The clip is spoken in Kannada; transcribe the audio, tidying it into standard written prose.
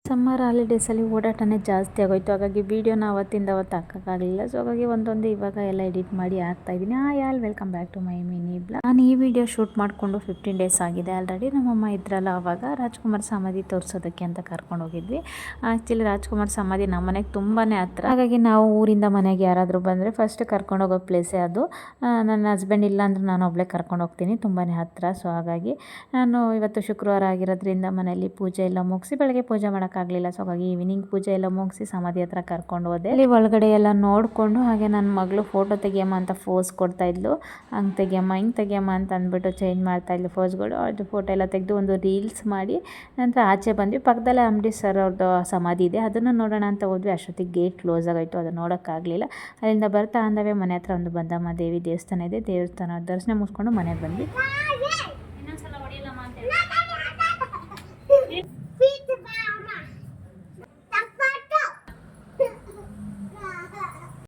ಸಮ್ಮರ್ ಹಾಲಿಡೇಸಲ್ಲಿ ಓಡಾಟನೇ ಜಾಸ್ತಿ ಆಗೋಯ್ತು. ಹಾಗಾಗಿ ವೀಡಿಯೋನ ಅವತ್ತಿಂದ ಅವತ್ತು ಹಾಕೋಕ್ಕಾಗಲಿಲ್ಲ. ಸೊ ಹಾಗಾಗಿ ಒಂದೊಂದು ಇವಾಗ ಎಲ್ಲ ಎಡಿಟ್ ಮಾಡಿ ಹಾಕ್ತಾಯಿದ್ದೀನಿ. All welcome back to my mini blog. ನಾನು ಈ ವಿಡಿಯೋ ಶೂಟ್ ಮಾಡಿಕೊಂಡು 15 ಡೇಸ್ ಆಗಿದೆ ಆಲ್ರೆಡಿ. ನಮ್ಮಮ್ಮ ಇದ್ರಲ್ಲ ಆವಾಗ ರಾಜ್ಕುಮಾರ್ ಸಮಾಧಿ ತೋರಿಸೋದಕ್ಕೆ ಅಂತ ಕರ್ಕೊಂಡು ಹೋಗಿದ್ವಿ. ಆ್ಯಕ್ಚುಲಿ ರಾಜ್ಕುಮಾರ್ ಸಮಾಧಿ ನಮ್ಮ ಮನೆಗೆ ತುಂಬಾ ಹತ್ರ. ಹಾಗಾಗಿ ನಾವು ಊರಿಂದ ಮನೆಗೆ ಯಾರಾದರೂ ಬಂದರೆ ಫಸ್ಟ್ ಕರ್ಕೊಂಡು ಹೋಗೋ ಪ್ಲೇಸೇ ಅದು. ನನ್ನ ಹಸ್ಬೆಂಡ್ ಇಲ್ಲ ಅಂದ್ರೆ ನಾನು ಒಬ್ಬಳೇ ಕರ್ಕೊಂಡು ಹೋಗ್ತೀನಿ, ತುಂಬಾ ಹತ್ರ. ಸೊ ಹಾಗಾಗಿ ನಾನು ಇವತ್ತು ಶುಕ್ರವಾರ ಆಗಿರೋದ್ರಿಂದ ಮನೆಯಲ್ಲಿ ಪೂಜೆ ಎಲ್ಲ ಮುಗಿಸಿ ಬೆಳಗ್ಗೆ ಪೂಜೆ ಮಾಡೋಕ್ಕಾಗಲಿಲ್ಲ. ಸೊ ಹಾಗಾಗಿ ಈವ್ನಿಂಗ್ ಪೂಜೆ ಎಲ್ಲ ಮುಗಿಸಿ ಸಮಾಧಿ ಹತ್ರ ಕರ್ಕೊಂಡು ಹೋದೆ. ಅಲ್ಲಿ ಒಳಗಡೆ ಎಲ್ಲ ನೋಡಿಕೊಂಡು ಹಾಗೆ ನನ್ನ ಮಗಳು ಫೋಟೋ ತೆಗಿಯಮ್ಮ ಅಂತ ಫೋಸ್ ಕೊಡ್ತಾ ಇದ್ಲು. ಹಂಗೆ ತೆಗಿಯಮ್ಮ ಹಿಂಗೆ ತೆಗಿಯಮ್ಮ ಅಂತ ಅಂದ್ಬಿಟ್ಟು ಚೇಂಜ್ ಮಾಡ್ತಾ ಇದ್ಲು ಫೋಸ್ಗಳು. ಅದು ಫೋಟೋ ಎಲ್ಲ ತೆಗೆದು ಒಂದು ರೀಲ್ಸ್ ಮಾಡಿ ನಂತರ ಆಚೆ ಬಂದ್ವಿ. ಪಕ್ಕದಲ್ಲೇ ಅಂಬರೀಶ್ ಸರ್ ಅವ್ರದ್ದು ಸಮಾಧಿ ಇದೆ, ಅದನ್ನು ನೋಡೋಣ ಅಂತ ಹೋದ್ವಿ. ಅಷ್ಟೊತ್ತಿಗೆ ಗೇಟ್ ಕ್ಲೋಸ್ ಆಗೋಯ್ತು, ಅದು ನೋಡೋಕ್ಕಾಗಲಿಲ್ಲ. ಅಲ್ಲಿಂದ ಬರ್ತಾ ಅಂದವೇ ಮನೆ ಹತ್ರ ಒಂದು ಬಂದಮ್ಮ ದೇವಿ ದೇವಸ್ಥಾನ ಇದೆ, ದೇವಸ್ಥಾನ ದರ್ಶನ ಮುಗಿಸ್ಕೊಂಡು ಮನೆಗೆ ಬಂದ್ವಿ.